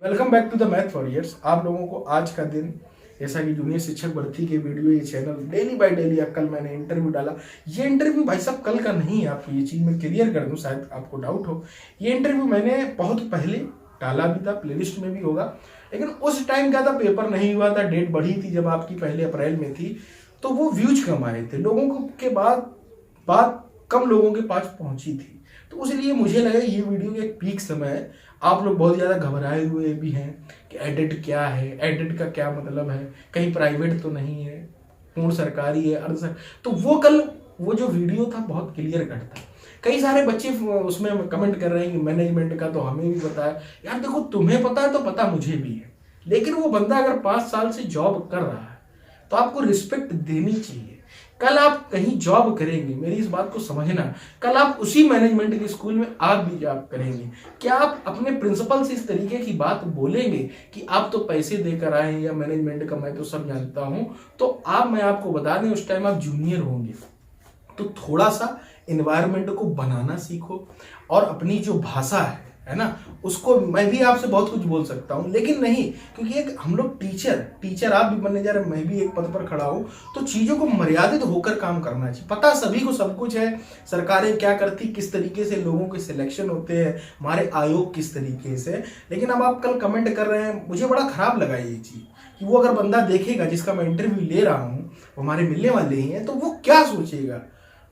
Welcome back to the math warriors. आप लोगों को आज का दिन, जैसा कि जूनियर शिक्षक भर्ती के वीडियो ये चैनल डेली बाय डेली, कल मैंने इंटरव्यू डाला। ये इंटरव्यू भाई साहब कल का नहीं है, आपको ये चीज़ मैं क्लियर कर दूं, शायद आपको डाउट हो। ये इंटरव्यू मैंने बहुत पहले डाला भी था, प्लेलिस्ट में भी होगा, लेकिन उस टाइम क्या था, पेपर नहीं हुआ था, डेट बढ़ी थी जब आपकी पहले अप्रैल में थी, तो वो व्यूज कम आए थे लोगों को, के बाद बात कम लोगों के पास पहुंची थी। तो इसलिए मुझे लगा ये वीडियो का एक पीक समय है। आप लोग बहुत ज़्यादा घबराए हुए भी हैं कि एडिट क्या है, एडिट का क्या मतलब है, कहीं प्राइवेट तो नहीं है, पूर्ण सरकारी है, अर्ध। तो वो कल वो जो वीडियो था बहुत क्लियर कट था। कई सारे बच्चे उसमें कमेंट कर रहे हैं कि मैनेजमेंट का तो हमें भी पता है। यार देखो, तुम्हें पता है तो पता मुझे भी है, लेकिन वो बंदा अगर 5 साल से जॉब कर रहा है तो आपको रिस्पेक्ट देनी चाहिए। कल आप कहीं जॉब करेंगे, मेरी इस बात को समझना, कल आप उसी मैनेजमेंट के स्कूल में आप भी जॉब करेंगे। क्या आप अपने प्रिंसिपल से इस तरीके की बात बोलेंगे कि आप तो पैसे देकर आए हैं या मैनेजमेंट का मैं तो सब जानता हूं? तो मैं आपको बता दें, उस टाइम आप जूनियर होंगे, तो थोड़ा सा एनवायरनमेंट को बनाना सीखो और अपनी जो भाषा है ना, उसको मैं भी आपसे बहुत कुछ बोल सकता हूं, लेकिन नहीं, क्योंकि एक हम लोग टीचर आप भी बनने जा रहे हैं, मैं भी एक पद पर खड़ा हूं, तो चीजों को मर्यादित होकर काम करना चाहिए। पता सभी को सब कुछ है, सरकारें क्या करती, किस तरीके से लोगों के सिलेक्शन होते हैं, हमारे आयोग किस तरीके से, लेकिन अब आप कल कमेंट कर रहे हैं, मुझे बड़ा खराब लगा ये चीज कि वो अगर बंदा देखेगा जिसका मैं इंटरव्यू ले रहा हूँ, हमारे मिलने वाले ही हैं, तो वो क्या सोचेगा।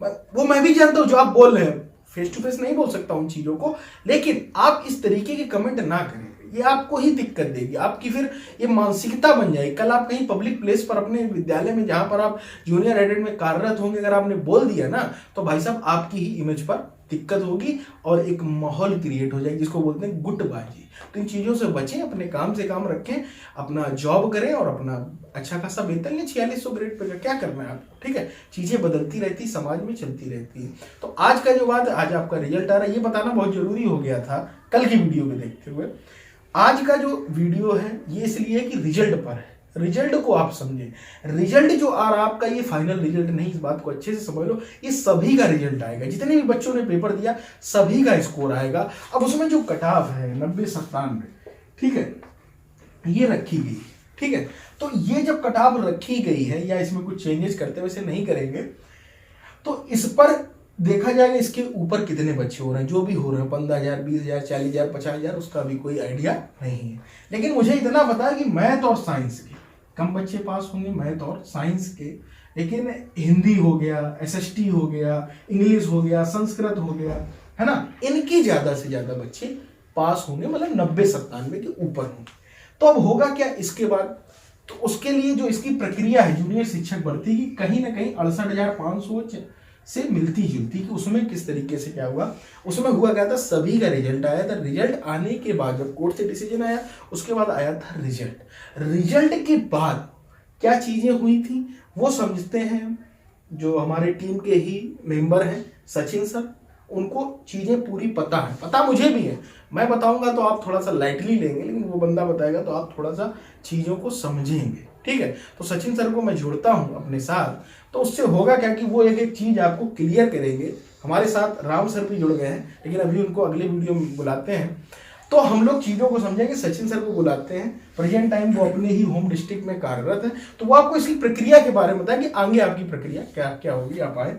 वो मैं भी जानता हूँ जो आप बोल रहे हैं, फेस टू फेस नहीं बोल सकता उन चीजों को, लेकिन आप इस तरीके के कमेंट ना करें, ये आपको ही दिक्कत देगी, आपकी फिर ये मानसिकता बन जाएगी। कल आप कहीं पब्लिक प्लेस पर अपने विद्यालय में जहां पर आप जूनियर एडेड में कार्यरत होंगे, अगर आपने बोल दिया ना, तो भाई साहब आपकी ही इमेज पर दिक्कत होगी और एक माहौल क्रिएट हो जाएगी, जिसको बोलते हैं गुटबाजी। तो इन चीजों से बचें, अपने काम से काम रखें, अपना जॉब करें और अपना अच्छा खासा वेतन लें। 4600 ग्रेड पे क्या करना है आपको, ठीक है। चीजें बदलती रहती, समाज में चलती रहती है। तो आज का जो बात है, आज आपका रिजल्ट आ रहा है, ये बताना बहुत जरूरी हो गया था कल की वीडियो में देखते हुए। आज का जो वीडियो है ये इसलिए कि रिजल्ट पर है, रिजल्ट को आप समझें। रिजल्ट जो आ रहा आपका, ये फाइनल रिजल्ट नहीं, इस बात को अच्छे से समझ लो, ये सभी का रिजल्ट आएगा, जितने भी बच्चों ने पेपर दिया सभी का स्कोर आएगा। अब उसमें जो कट ऑफ है 90-97, ठीक है, ये रखी गई, ठीक है। तो ये जब कट ऑफ रखी गई है, या इसमें कुछ चेंजेस करते वैसे नहीं करेंगे, तो इस पर देखा जाएगा इसके ऊपर कितने बच्चे हो रहे हैं, जो भी हो रहे हैं 15,000, 20,000, 40,000, 50,000, उसका भी कोई आइडिया नहीं है। लेकिन मुझे इतना पता है कि मैथ और साइंस के कम बच्चे पास होंगे, मैथ और साइंस के, लेकिन हिंदी हो गया, एसएसटी हो गया, इंग्लिश हो गया, संस्कृत हो गया, है ना, इनकी ज्यादा से ज्यादा बच्चे पास होंगे, मतलब 90-97 के ऊपर होंगे। तो अब होगा क्या इसके बाद, तो उसके लिए जो इसकी प्रक्रिया है जूनियर शिक्षक भर्ती की, कहीं ना कहीं 68,500 से मिलती जुलती, कि उसमें किस तरीके से क्या हुआ। उसमें हुआ क्या था, सभी का रिजल्ट आया था, रिजल्ट आने के बाद जब कोर्ट से डिसीजन आया, उसके बाद आया था रिजल्ट। रिजल्ट के बाद क्या चीजें हुई थी वो समझते हैं। जो हमारे टीम के ही मेंबर हैं सचिन सर, उनको चीजें पूरी पता है, पता मुझे भी है। मैं बताऊंगा तो आप थोड़ा सा लाइटली लेंगे, लेकिन वो बंदा बताएगा तो आप थोड़ा सा चीजों को समझेंगे, ठीक है। तो सचिन सर को मैं जोड़ता हूं अपने साथ, तो उससे होगा क्या कि वो एक एक चीज आपको क्लियर करेंगे। हमारे साथ राम सर भी जुड़ गए हैं, लेकिन अभी उनको अगले वीडियो में बुलाते हैं, तो हम लोग चीजों को समझेंगे। सचिन सर को बुलाते हैं, प्रेजेंट टाइम वो अपने ही होम डिस्ट्रिक्ट में कार्यरत है, तो वो आपको इसकी प्रक्रिया के बारे में बताएं कि आगे आपकी प्रक्रिया क्या क्या होगी। आप आए।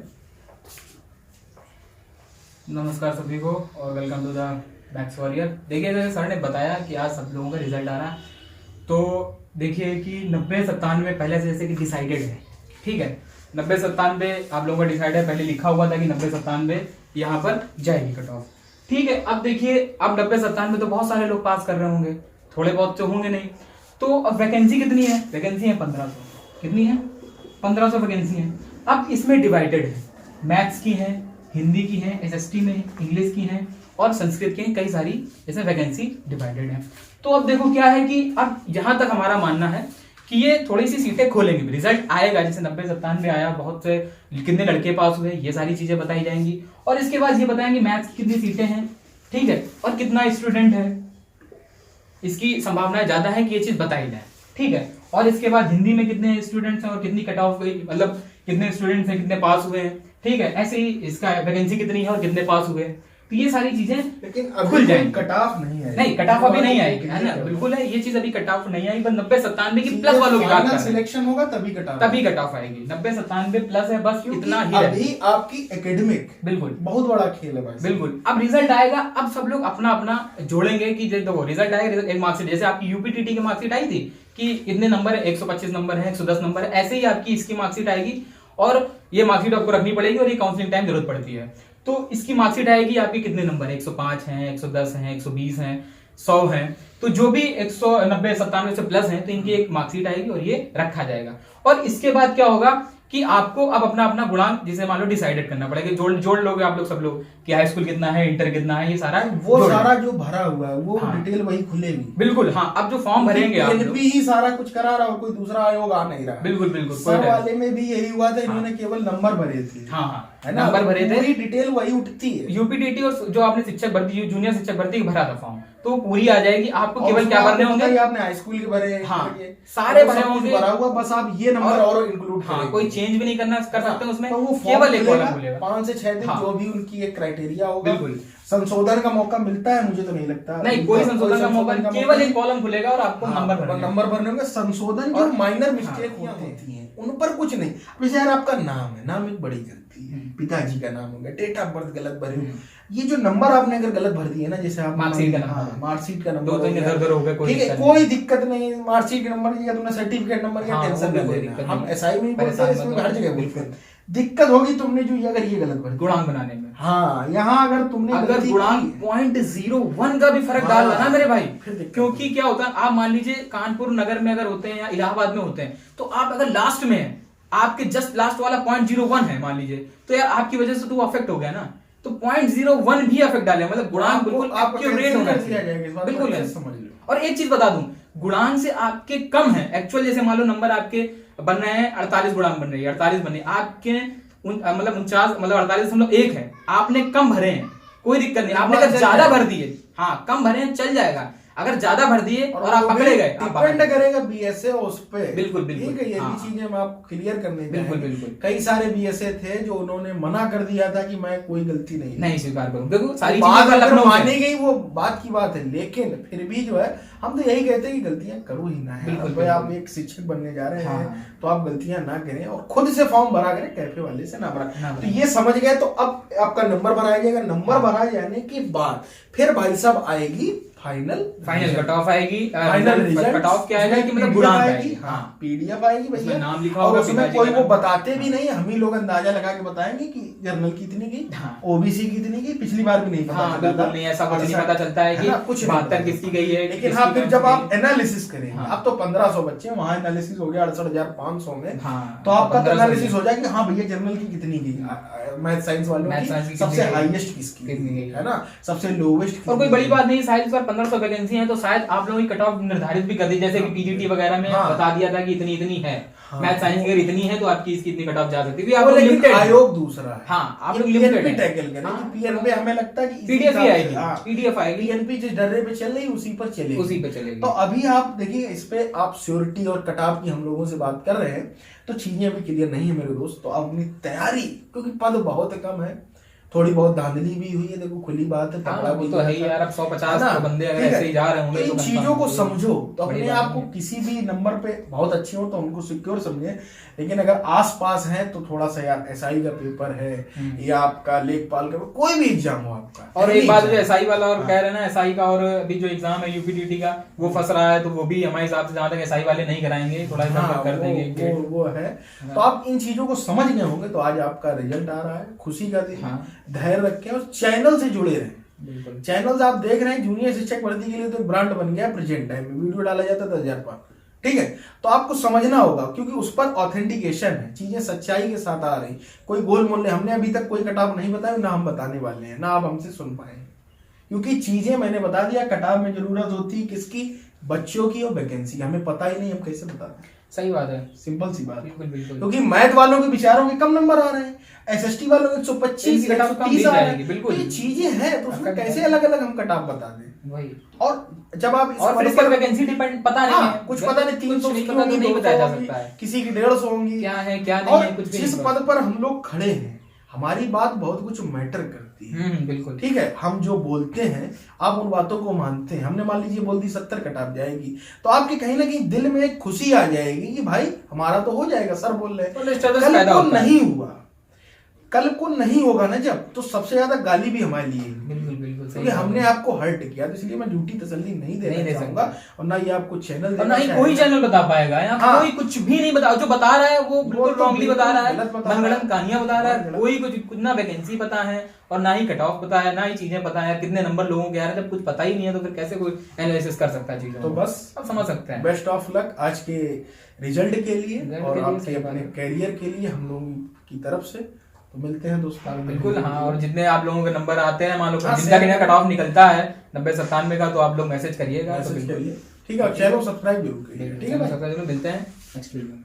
नमस्कार सभी को और welcome to the maths warrior. देखिए, जैसे सर ने बताया कि आज सब लोगों का रिजल्ट आ रहा है, तो देखिए कि 90-97 पहले से जैसे कि डिसाइडेड है, ठीक है। 90-97 आप लोगों का डिसाइड है, पहले लिखा हुआ था कि 90-97 यहाँ पर जाएगी कट ऑफ, ठीक है। अब देखिए, अब 90-97 तो बहुत सारे लोग पास कर रहे होंगे, थोड़े बहुत तो होंगे नहीं। तो अब वैकेंसी कितनी है, वैकेंसी है 1500। कितनी है? 1500 वैकेंसी है। अब इसमें डिवाइडेड है, मैथ्स की है, हिंदी की है, एसएसटी में इंग्लिश की है और संस्कृत की है, कई सारी इसमें वैकेंसी डिवाइडेड है। तो अब देखो क्या है कि अब यहां तक हमारा मानना है कि ये थोड़ी सी सीटें खोलेंगे, रिजल्ट आएगा, जैसे 90-97 आया, बहुत से कितने लड़के पास हुए, ये सारी चीजें बताई जाएंगी। और इसके बाद ये बताएंगे मैथ्स की कितनी सीटें हैं, ठीक है, और कितना स्टूडेंट है, इसकी संभावना ज्यादा है कि ये चीज बताई जाए, ठीक है। और इसके बाद हिंदी में कितने स्टूडेंट्स हैं और कितनी कट ऑफ हुई, मतलब कितने स्टूडेंट्स हैं, कितने पास हुए हैं, ठीक है। ऐसे ही इसका वैकेंसी कितनी है और कितने पास हुए। तो ये सारी चीजें लेकिन खुल अभी जाएंगी। कट ऑफ नहीं है, नहीं कट ऑफ अभी नहीं आएगी, है ना, बिल्कुल है, ये चीज अभी कट ऑफ नहीं आई, बस 90-97 की प्लस वालों की बात कर रहे हैं, सिलेक्शन होगा तभी कट ऑफ, तभी कट ऑफ आएगी, 90-97 प्लस है, बस इतना ही अभी रहेगी। आपकी एकेडमिक बिल्कुल बहुत बड़ा खेल है भाई। बिल्कुल, अब रिजल्ट आएगा, अब सब लोग अपना अपना जोड़ेंगे कि देखो रिजल्ट आएगा, एक मार्कशीट जैसे आपकी यूपीटीटी की मार्कशीट आई थी कि इतने नंबर है, 125 नंबर है, 110 नंबर है, ऐसे ही आपकी इसकी मार्कशीट आएगी और ये मार्कशीट आपको रखनी पड़ेगी और ये काउंसलिंग टाइम जरूरत पड़ती है। तो इसकी मार्कशीट आएगी आपकी कितने नंबर है, 105 हैं, 110 हैं, 120 हैं, 100 हैं, तो जो भी 190-97 से प्लस हैं तो इनकी एक मार्कशीट आएगी और ये रखा जाएगा। और इसके बाद क्या होगा कि आपको अब अपना अपना गुणांक जिसे मान लो डिसाइडेड करना पड़ेगा, जोड़ लोगे आप लोग सब लोग कि हाई स्कूल कितना है, इंटर कितना है, ये सारा वो सारा जो भरा हुआ है वो डिटेल वही खुलेगी। बिल्कुल हाँ, अब जो फॉर्म भरेंगे आप लोग, ही सारा कुछ करा रहा हो, कोई दूसरा आयोग आ नहीं रहा। बिल्कुल बिल्कुल, सर वाले में भी यही हुआ था, इन्होंने केवल नंबर भरे थे। हाँ हाँ, है ना, नंबर भरे थे, पूरी डिटेल वही उठती है। यूपीटीटी और जो आपने शिक्षक भर्ती, जूनियर शिक्षक भर्ती भरा था फॉर्म, तो पूरी आ जाएगी। आपको केवल क्या भरने होंगे, आपने हाई स्कूल के भरे, हाँ सारे भरे होंगे, भरा हुआ, बस आप ये नंबर और इंक्लूड हाँ, कोई चेंज भी नहीं करना कर सकते हैं उसमें, तो वो केवल एक कॉलम खुलेगा। 5 से 6 दिन जो भी उनकी एक क्राइटेरिया होगा, बिल्कुल संशोधन का मौका मिलता है, मुझे तो नहीं लगता नहीं कोई संशोधन का मौका, केवल एक कॉलम खुलेगा और आपको नंबर भरने होंगे। संशोधन जो माइनर मिस्टेक होती है उन पर कुछ नहीं। जैसे यार आपका नाम है, नाम एक बड़ी गलती है, पिताजी का नाम हो गया, डेट ऑफ बर्थ गलत भरे, ये जो नंबर आपने अगर गलत भर दिए ना, जैसे आप मार्कशीट का नंबर, मार्कशीट का नंबर इधर-उधर हो गया, ठीक है, कोई दिक्कत नहीं, मार्कशीट का नंबर या तुमने सर्टिफिकेट नंबर या टेंशन नहीं लेना, हम एसआई में बोलते हैं, इसमें हर जगह बोलते हैं। दिक्कत होगी तुमने जो अगर ये गलत भर गुणांक बनाने में, हाँ यहाँ अगर तुमने अगर गुणांक 0.01 का भी फर्क डाल ना मेरे भाई, क्योंकि क्या होता है, आप मान लीजिए कानपुर नगर में अगर होते हैं या इलाहाबाद में होते हैं, तो आप अगर लास्ट में है, आपके जस्ट लास्ट वाला 0.01 है मान लीजिए, तो यार आपकी वजह से तो अफेक्ट हो गया ना, तो 0.01 भी अफेक्ट डाले, मतलब गुणांक बिल्कुल एक्यूरेट होना चाहिए, बिल्कुल है। समझ लो, और एक चीज बता दूं, गुणांक से आपके कम है एक्चुअल, जैसे मान लो नंबर आपके बन रहे हैं 48 गुणांक बन रही है, 48 बन रही है आपके, मतलब 49 मतलब 48.1 है, आपने कम भरे हैं, कोई दिक्कत नहीं, आपने अगर ज्यादा भर दिए, हाँ कम भरे हैं चल जाएगा, अगर ज्यादा भर दिए और आप पकड़े गए, डिपेंड करेगा बीएसए उस पे, बिल्कुल बिल्कुल, ठीक है, ये भी चीजें हम आप क्लियर करने बिल्कुल बिल्कुल। कई सारे बीएसए थे जो उन्होंने मना कर दिया था कि मैं कोई गलती नहीं स्वीकार करूं, देखो सारी बात चीजें अगर मानी गई वो बात की बात है, लेकिन फिर भी जो है हम तो यही कहते हैं कि गलतियां करो ही ना है। बिल्कुल, आप एक शिक्षक बनने जा रहे हैं तो आप गलतियां ना करें और खुद से फॉर्म भरा करें, कैफे वाले से ना भरा। तो ये समझ गए, तो अब आपका नंबर भराया जाएगा, नंबर भरा जाने के बाद फिर भाई साहब आएगी फाइनल कट ऑफ आएगी, फाइनल रिजल्ट कट ऑफ क्या आएगा कि मतलब गुणांक आएगी, हाँ पीडीएफ आएगी भैया, नाम लिखा और होगा, उसमें कोई वो बताते भी नहीं, हम ही लोग अंदाजा लगा के बताएंगे कि जर्नल कितनी की, ओबीसी कितनी की, पिछली बार भी नहीं पता चला, नहीं ऐसा कुछ नहीं पता चलता है कि कुछ 72 किसकी गई है, लेकिन हाँ फिर जब आप एनालिसिस करेंगे, अब तो 1500 बच्चे, वहां एनालिसिस हो गया 68,500 में, तो आपका एनालिसिस हो जाएगा कि हाँ भैया जर्नल की कितनी गई, मैथ साइंस वालों की सबसे हाईएस्ट किसकी है ना, सबसे लोवेस्ट। और कोई बड़ी बात नहीं, साइंस पर 1500 वैकेंसी है, तो शायद आप लोगों की कट ऑफ निर्धारित भी कर दी, जैसे कि पीजीटी वगैरह में बता दिया था कि इतनी है, मैथ साइंस अगर इतनी है तो आपकी इसकी इतनी कट ऑफ जा सकती है, आप लोग लिमिटेड, आयोग दूसरा है, हाँ आप लोग लिमिटेड टैकल करें कि पीएनपी हमें लगता है कि पीडीएफ ही आएगी, पीडीएफ आएगी, पीएनपी जिस डर्रे पे चल रही उसी पर चलेगी। तो अभी आप देखिए इस पे आप श्योरिटी और कट ऑफ की हम लोगों से बात कर रहे हैं, तो चीजें अभी क्लियर नहीं है मेरे दोस्त, तो अपनी तैयारी, क्योंकि पद बहुत कम है, थोड़ी बहुत धांधली भी हुई है, देखो खुली बात है, पकड़ा भी तो है यार, अब 150 तो बंदे अगर ऐसे ही जा रहे होंगे, इन चीजों को समझो, तो अपने आप को किसी भी नंबर पे बहुत अच्छे हो तो उनको सिक्योर समझे, लेकिन अगर आसपास है तो थोड़ा सा यार एसआई का पेपर है या आपका लेखपाल का कोई भी एग्जाम हो आपका, और एक बात जो एसआई वाला और कह रहे हैं ना, एसआई का और अभी जो एग्जाम है यूपीटीटी का वो फंस रहा है, तो वो भी हमारे हिसाब से जहां तक एसआई वाले नहीं कराएंगे, थोड़ा सा कर देंगे, वो है। तो आप इन चीजों को समझ गए होंगे, तो आज आपका रिजल्ट आ रहा है, खुशी का दिन, धैर्य रखें और चैनल से जुड़े रहें। चैनल आप देख रहे हैं, जूनियर शिक्षक भर्ती के लिए तो ब्रांड बन गया, प्रेजेंट टाइम में वीडियो डाला जाता था 1000 पर, ठीक है, तो आपको समझना होगा क्योंकि उस पर ऑथेंटिकेशन है, चीजें सच्चाई के साथ आ रही, कोई गोल मोल, हमने अभी तक कोई कटाव नहीं बताया, ना हम बताने वाले हैं, ना आप हमसे सुन पाए, क्योंकि चीजें मैंने बता दिया, कटाव में जरूरत होती है किसकी, बच्चों की और वैकेंसी, हमें पता ही नहीं, हम कैसे बता दें। सही बात है, सिंपल सी बात, बिल्कुल बिल्कुल, क्योंकि मैथ वालों के विचारों के कम नंबर आ रहे हैं, एसएसटी वालों के 125 130 आ रहे हैं, बिल्कुल ये चीजें हैं, तो उसमें कैसे अलग अलग हम कट ऑफ बता दें वही। और जब आप और फिर इसका वैकेंसी डिपेंड पता नहीं है, कुछ पता नहीं, 300 नहीं बताया जा सकता है, किसी की 150 होंगी, क्या है क्या नहीं है, कुछ भी जिस पद पर हम लोग खड़े हैं, हमारी बात बहुत कुछ मैटर करती है। सकती है। बिल्कुल ठीक है, हम जो बोलते हैं आप उन बातों को मानते हैं। हमने मान लीजिए बोल दी 70 कट ऑफ जाएगी, तो आपके कहीं ना कहीं दिल में एक खुशी आ जाएगी कि भाई हमारा तो हो जाएगा, सर बोल रहे हैं। कल को नहीं हुआ, कल को नहीं होगा ना जब, तो सबसे ज्यादा गाली भी हमारे लिए, बिल्कुल क्योंकि हमने आपको हर्ट किया। तो इसलिए मैं झूठी तसल्ली नहीं देना चाहूंगा, और ना ये आपको चैनल, और ना ही कोई चैनल बता पाएगा यहाँ। हाँ, कोई कुछ भी नहीं बता, जो बता रहा है वो बिल्कुल रॉन्गली बता रहा है, मनगढ़ंत कहानियां बता रहा है। कोई कुछ ना वैकेंसी पता है और ना ही कट ऑफ पता है, ना ही चीजें पता है, कितने नंबर लोगों के आ रहे हैं। जब कुछ पता ही नहीं है तो फिर कैसे कोई एनालिसिस कर सकता है चीजों। तो बस आप समझ सकते हैं। बेस्ट ऑफ लक आज के रिजल्ट के लिए और आपके अपने कैरियर के लिए हम लोगों की तरफ से। तो मिलते हैं दोस्तों बिल्कुल। हाँ, और जितने आप लोगों के नंबर आते हैं, मान लो जिनका कट ऑफ निकलता है 90-97 का, तो आप लोग मैसेज करिएगा। ठीक है, चैनल सब्सक्राइब जरूर करिए। ठीक है, मिलते हैं नेक्स्ट वीडियो में।